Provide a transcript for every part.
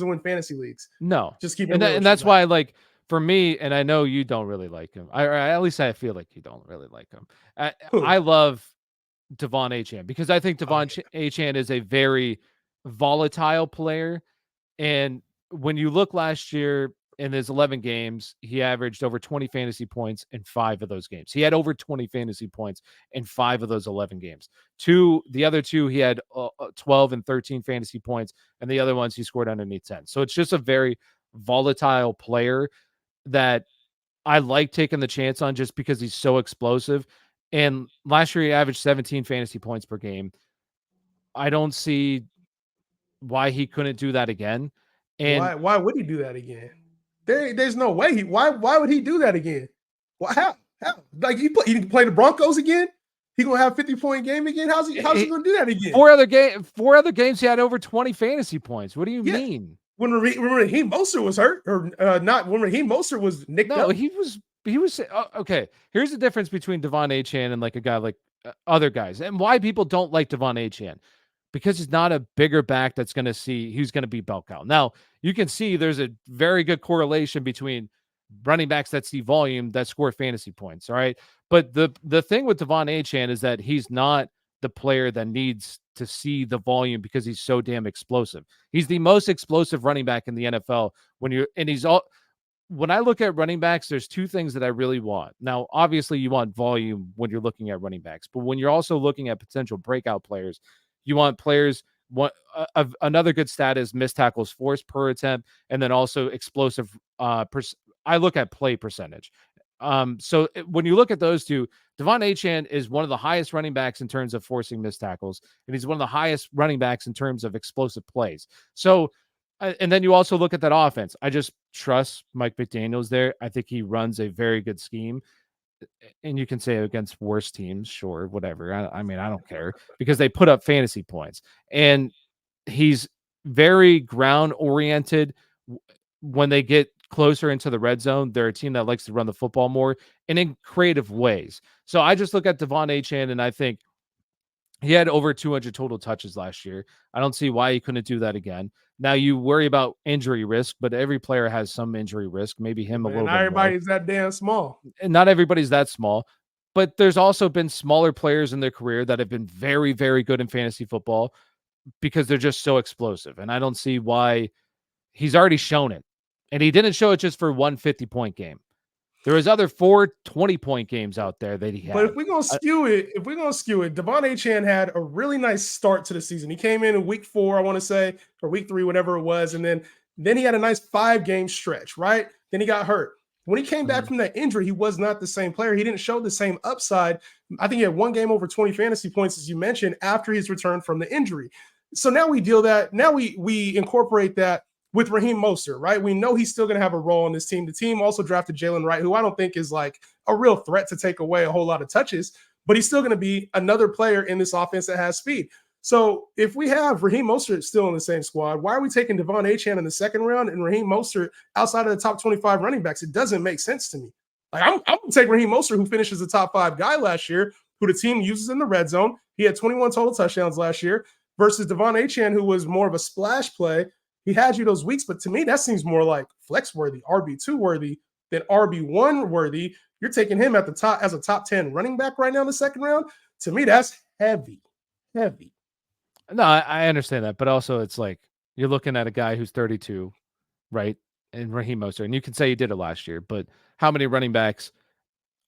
to win fantasy leagues. No. Just keep it And real with you, that's man. why, like, for me, and I know you don't really like him. Or at least I feel like you don't really like him. I Who? love Devon Achane because I think Oh Devon yeah. Achane is a very volatile player. And when you look last year in his 11 games, he averaged over 20 fantasy points in 5 of those games. He had over 20 fantasy points in 5 of those 11 games. The other two, he had 12 and 13 fantasy points, and the other ones he scored underneath 10. So it's just a very volatile player that I like taking the chance on just because he's so explosive. And last year he averaged 17 fantasy points per game. I don't see why he couldn't do that again. And Why would he do that again? There's no way. Why would he do that again? Why how? Like he can play the Broncos again? He gonna have 50-point game again? How's he gonna do that again? four other games he had over 20 fantasy points. What do you Yeah. mean? When Raheem Mostert was hurt, or not when Raheem Mostert was nicked No, up. he was okay. Here's the difference between Devon Achane and like a guy like other guys, and why people don't like Devon Achane, because he's not a bigger back that's going to see who's going to be bell cow. Now you can see there's a very good correlation between running backs that see volume that score fantasy points. All right, but the thing with Devon Achane is that he's not the player that needs to see the volume because he's so damn explosive. He's the most explosive running back in the NFL he's all when I look at running backs, there's two things that I really want. Now, obviously, you want volume when you're looking at running backs, but when you're also looking at potential breakout players, you want players. Another good stat is missed tackles forced per attempt, and then also explosive. I look at play percentage. When you look at those two, Devon Achane is one of the highest running backs in terms of forcing missed tackles, and he's one of the highest running backs in terms of explosive plays. So and then you also look at that offense. I just trust Mike McDaniels there. I think he runs a very good scheme. And you can say against worse teams, sure, whatever. I mean, I don't care because they put up fantasy points. And he's very ground oriented. When they get closer into the red zone, they're a team that likes to run the football more and in creative ways. So I just look at Devon Achane and I think he had over 200 total touches last year. I don't see why he couldn't do that again. Now you worry about injury risk, but every player has some injury risk, maybe him a Man, little not bit more. everybody's that damn small. And not everybody's that small, but there's also been smaller players in their career that have been very, very good in fantasy football because they're just so explosive. And I don't see why he's already shown it. And he didn't show it just for one 50-point game. There was other 20-point games out there that he But had. if we're gonna skew it, Devon Achane had a really nice start to the season. He came in week 4, I want to say, or week 3, whatever it was, and then he had a nice 5-game stretch, right? Then he got hurt. When he came back Mhm. from that injury, he was not the same player. He didn't show the same upside. I think he had one game over 20 fantasy points, as you mentioned, after his return from the injury. So now we incorporate that with Raheem Mostert, right? We know he's still going to have a role on this team. The team also drafted Jalen Wright, who I don't think is like a real threat to take away a whole lot of touches, but he's still going to be another player in this offense that has speed. So if we have Raheem Mostert still in the same squad, why are we taking Devon Achane in the second round and Raheem Mostert outside of the top 25 running backs? It doesn't make sense to me. Like I'm going to take Raheem Mostert, who finishes the top 5 guy last year, who the team uses in the red zone. He had 21 total touchdowns last year versus Devon Achane, who was more of a splash play. He had you those weeks, but to me, that seems more like flex worthy, RB2 worthy than RB1 worthy. You're taking him at the top as a top 10 running back right now in the second round. To me, that's heavy, heavy. No, I understand that, but also it's like you're looking at a guy who's 32, right? And Raheem Mostert, and you can say he did it last year, but how many running backs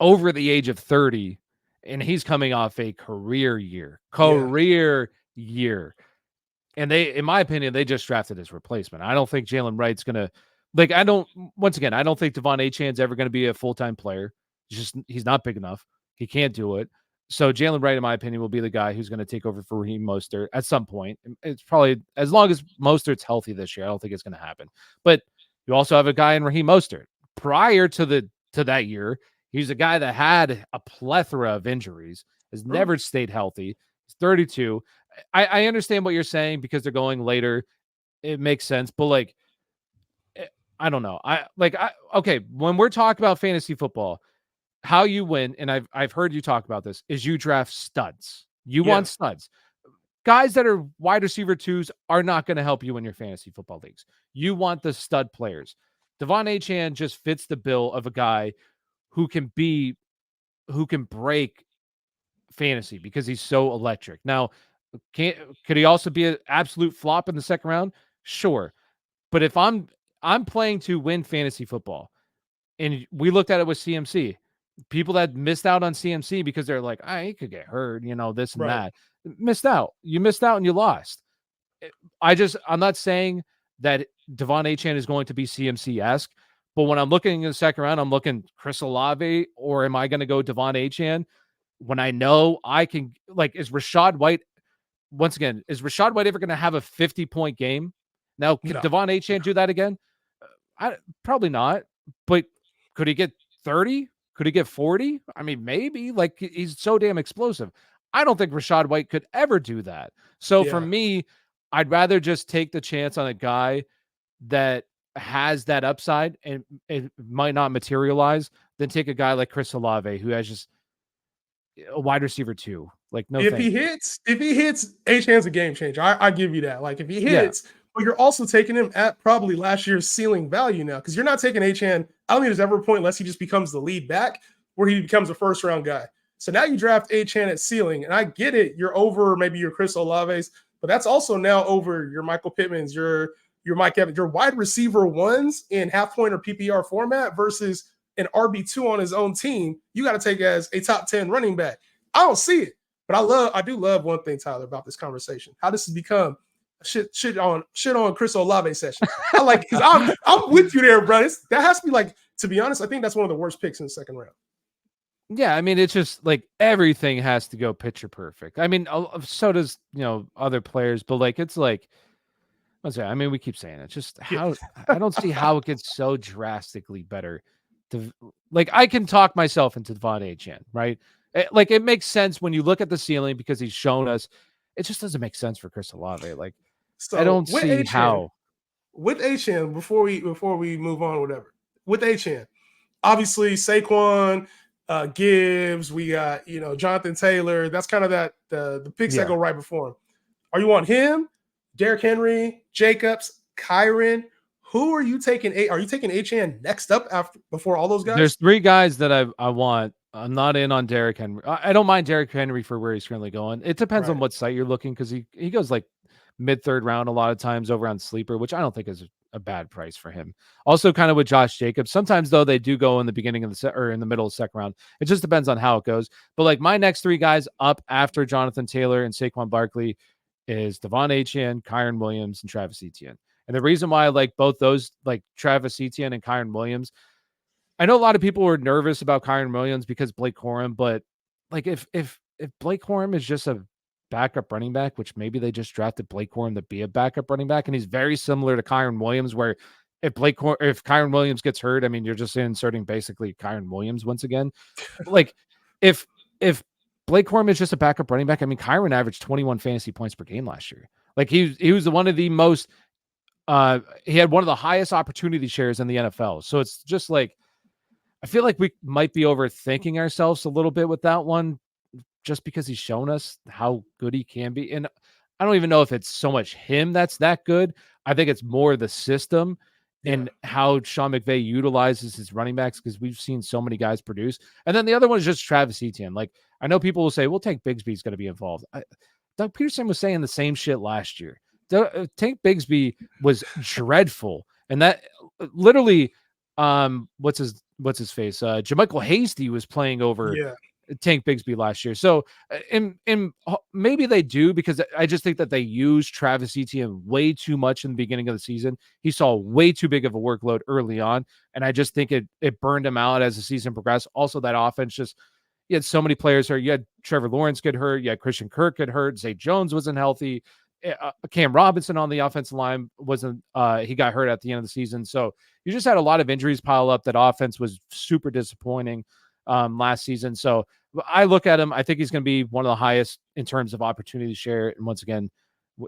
over the age of 30, and he's coming off a Yeah. career year. And in my opinion, they just drafted his replacement. I don't think Jalen Wright's gonna once again, I don't think Devon Achane's ever gonna be a full-time player. He's not big enough. He can't do it. So Jalen Wright, in my opinion, will be the guy who's going to take over for Raheem Mostert at some point. It's probably as long as Mostert's healthy this year. I don't think it's going to happen. But you also have a guy in Raheem Mostert. Prior to that year, he's a guy that had a plethora of injuries, has never stayed healthy. He's 32. I understand what you're saying because they're going later. It makes sense, but like, I don't know. Okay. When we're talking about fantasy football, how you win, and I've heard you talk about this, is you draft studs. You Yeah. want studs. guys that are wide receiver 2s are not going to help you in your fantasy football leagues. You want the stud players. Devon Achane just fits the bill of a guy who can break fantasy because he's so electric. Now, could he also be an absolute flop in the second round? Sure. But if I'm playing to win fantasy football, and we looked at it with CMC, people that missed out on CMC because they're like, he could get hurt, this and Right. that. Missed out. You missed out and you lost. I'm not saying that Devon Achane is going to be CMC-esque, but when I'm looking in the second round, I'm looking Chris Olave, or am I going to go Devon Achane when I know I can, is Rachaad White, once again, is Rachaad White ever going to have a 50-point game? Now, could No. Devon Achane do that again? Probably not, but could he get 30? Could he get 40? I mean, maybe. He's so damn explosive. I don't think Rachaad White could ever do that. So for me, I'd rather just take the chance on a guy that has that upside and it might not materialize than take a guy like Chris Olave who has just a wide receiver 2. If he hits, Achane's a game changer. I give you that. If he hits, but you're also taking him at probably last year's ceiling value now, because you're not taking Achane. I don't think there's ever a point unless he just becomes the lead back where he becomes a first round guy. So now you draft Achane at ceiling, and I get it. You're over maybe your Chris Olaves, but that's also now over your Michael Pittmans, your Mike Evans, your wide receiver 1s in half point or PPR format versus an RB2 on his own team. You got to take as a top 10 running back. I don't see it. But I do love one thing, Tyler, about this conversation. How this has become a shit on Chris Olave session. I like, because I'm with you there, bro. That has to be to be honest, I think that's one of the worst picks in the second round. Yeah, I mean, it's just everything has to go picture perfect. I mean, so does other players, but I mean, we keep saying it. Just how I don't see how it gets so drastically better. I can talk myself into Devon Achane, right? It makes sense when you look at the ceiling because he's shown us. It just doesn't make sense for Chris Olave. So I don't see how. With Achane, before we move on, whatever. With Achane, obviously Saquon, Gibbs, we got Jonathan Taylor. That's kind of the picks that go right before him. Are you on him, Derrick Henry, Jacobs, Kyren? Who are you taking? Are you taking Achane next up before all those guys? There's 3 guys that I want. I'm not in on Derrick Henry. I don't mind Derrick Henry for where he's currently going. It depends on what site you're looking, because he goes mid-third round a lot of times over on Sleeper, which I don't think is a bad price for him. Also, kind of with Josh Jacobs. Sometimes though they do go in the beginning of or in the middle of the second round. It just depends on how it goes. But my next 3 guys up after Jonathan Taylor and Saquon Barkley is Devon Achane, Kyren Williams, and Travis Etienne. And the reason why I like both those, Travis Etienne and Kyren Williams, I know a lot of people were nervous about Kyren Williams because Blake Corum, but if Blake Corum is just a backup running back, which maybe they just drafted Blake Corum to be a backup running back, and he's very similar to Kyren Williams, where if Kyren Williams gets hurt, I mean, you're just inserting basically Kyren Williams once again. If Blake Corum is just a backup running back, I mean, Kyren averaged 21 fantasy points per game last year. He was one of the most he had one of the highest opportunity shares in the NFL. So it's just I feel like we might be overthinking ourselves a little bit with that one, just because he's shown us how good he can be. And I don't even know if it's so much him that's that good. I think it's more the system and how Sean McVay utilizes his running backs, because we've seen so many guys produce. And then the other one is just Travis Etienne. I know people will say, well, Tank Bigsby's going to be involved. Doug Peterson was saying the same shit last year. Tank Bigsby was dreadful. And that literally, what's his face? JaMycal Hasty was playing over Tank Bigsby last year. So maybe they do, because I just think that they use Travis Etienne way too much in the beginning of the season. He saw way too big of a workload early on, and I just think it burned him out as the season progressed. Also, that offense you had so many players hurt. You had Trevor Lawrence get hurt. You had Christian Kirk get hurt. Zay Jones wasn't healthy. Cam Robinson on the offensive line wasn't. He got hurt at the end of the season. So you just had a lot of injuries pile up. That offense was super disappointing last season. So I look at him. I think he's going to be one of the highest in terms of opportunity share. And once again,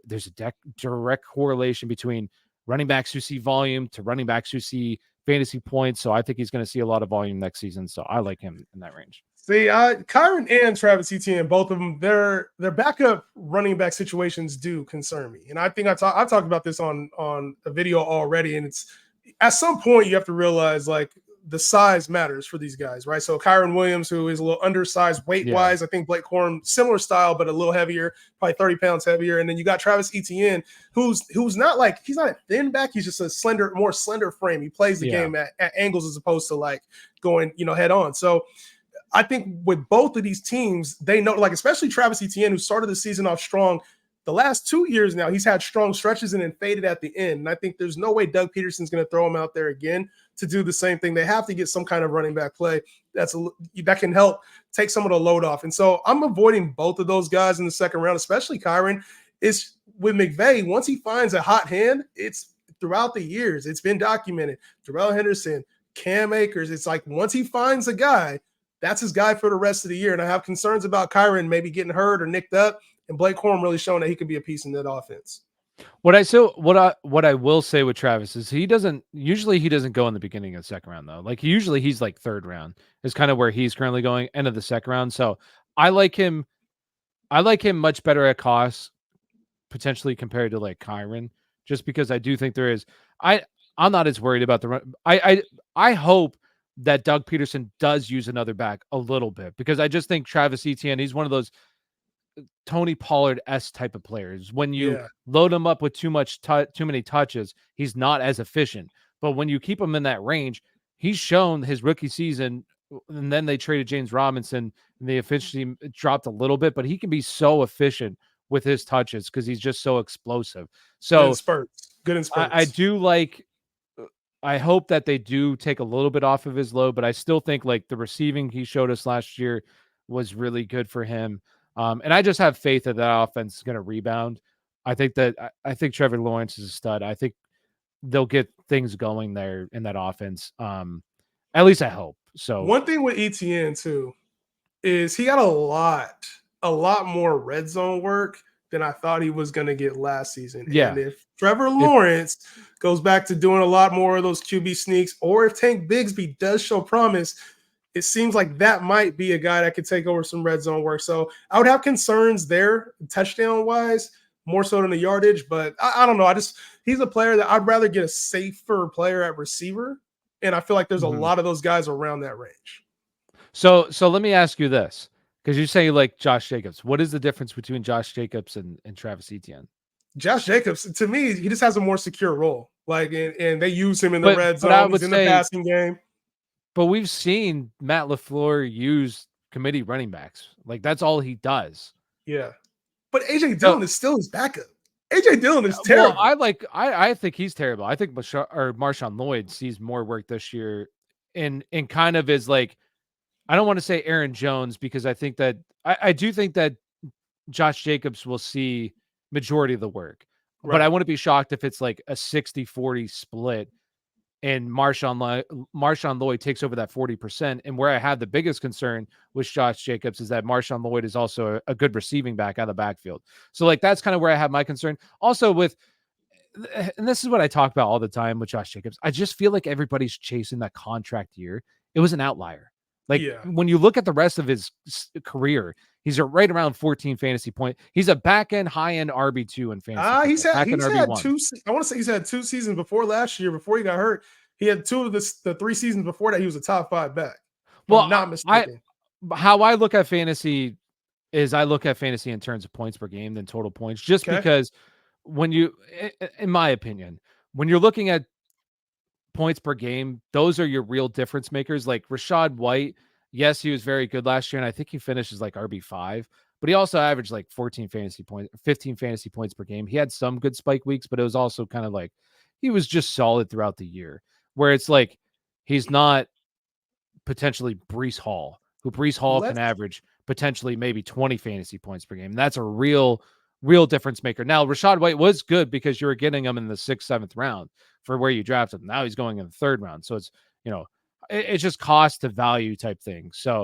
there's a direct correlation between running backs who see volume to running backs who see fantasy points. So I think he's going to see a lot of volume next season. So I like him in that range. See, Kyron and Travis Etienne, both of them, their backup running back situations do concern me, and I think I talked about this on a video already, and it's at some point you have to realize like the size matters for these guys, right? So Kyron Williams, who is a little undersized weight wise, I think Blake Corum, similar style but a little heavier, probably 30 pounds heavier, and then you got Travis Etienne, who's not like he's not a thin back, he's just a more slender frame. He plays the game at angles as opposed to like going head on. So I think with both of these teams, they know, like especially Travis Etienne, who started the season off strong. The last 2 years now, he's had strong stretches and then faded at the end. And I think there's no way Doug Peterson's going to throw him out there again to do the same thing. They have to get some kind of running back play that can help take some of the load off. And so I'm avoiding both of those guys in the second round, especially Kyron. It's with McVay, once he finds a hot hand, it's throughout the years, it's been documented. Darrell Henderson, Cam Akers, it's like once he finds a guy, that's his guy for the rest of the year. And I have concerns about Kyron maybe getting hurt or nicked up. And Blake Corum really showing that he could be a piece in that offense. What I will say with Travis is he doesn't go in the beginning of the second round though. Like he's like third round is kind of where he's currently going, end of the second round. So I like him much better at cost potentially compared to like Kyron, just because I do think there is I'm not as worried about the run. I hope that Doug Peterson does use another back a little bit, because I just think Travis Etienne, he's one of those Tony Pollard-esque type of players. When you load him up with too many touches, he's not as efficient. But when you keep him in that range, he's shown his rookie season, and then they traded James Robinson, and the efficiency dropped a little bit, but he can be so efficient with his touches because he's just so explosive. So good in spurts. I do like. I hope that they do take a little bit off of his load, but I still think like the receiving he showed us last year was really good for him. And I just have faith that offense is going to rebound. I think Trevor Lawrence is a stud. I think they'll get things going there in that offense. At least I hope. So one thing with ETN too is he got a lot more red zone work than I thought he was going to get last season. Yeah. And if Trevor Lawrence goes back to doing a lot more of those QB sneaks, or if Tank Bigsby does show promise, it seems like that might be a guy that could take over some red zone work. So I would have concerns there, touchdown wise, more so than the yardage. But I don't know. He's a player that I'd rather get a safer player at receiver. And I feel like there's a lot of those guys around that range. So let me ask you this, because you say you like Josh Jacobs. What is the difference between Josh Jacobs and Travis Etienne? Josh Jacobs, to me, he just has a more secure role. Like, and they use him in the red zone. He's in the passing game. But we've seen Matt LaFleur use committee running backs. Like, that's all he does. Yeah. But A.J. Dillon is still his backup. A.J. Dillon is terrible. Well, I think he's terrible. I think Marshawn Lloyd sees more work this year and kind of is like, I don't want to say Aaron Jones, because I think that I do think that Josh Jacobs will see majority of the work. Right. But I wouldn't be shocked if it's like a 60-40 split and Marshawn Lloyd takes over that 40%. And where I have the biggest concern with Josh Jacobs is that Marshawn Lloyd is also a good receiving back out of the backfield. So like, that's kind of where I have my concern. Also and this is what I talk about all the time with Josh Jacobs, I just feel like everybody's chasing that contract year. It was an outlier. Like when you look at the rest of his career, he's right around 14 fantasy point. He's a back-end, high-end RB2 in fantasy. He's had two. I want to say he's had 2 seasons before last year, before he got hurt. He had 2 of the 3 seasons before that. He was a top 5 back. Well, I'm not mistaken. How I look at fantasy is I look at fantasy in terms of points per game than total points, just because when you, in my opinion, when you're looking at points per game, those are your real difference makers. Like Rachaad White, yes, he was very good last year, and I think he finishes like RB5, but he also averaged like 15 fantasy points per game. He had some good spike weeks, but it was also kind of like he was just solid throughout the year, where it's like he's not potentially Breece Hall, who Breece Hall can average potentially maybe 20 fantasy points per game. And that's a real difference maker. Now, Rachaad White was good because you were getting him in the 6th, 7th round for where you drafted him. Now he's going in the 3rd round. So it's, it's just cost to value type thing. So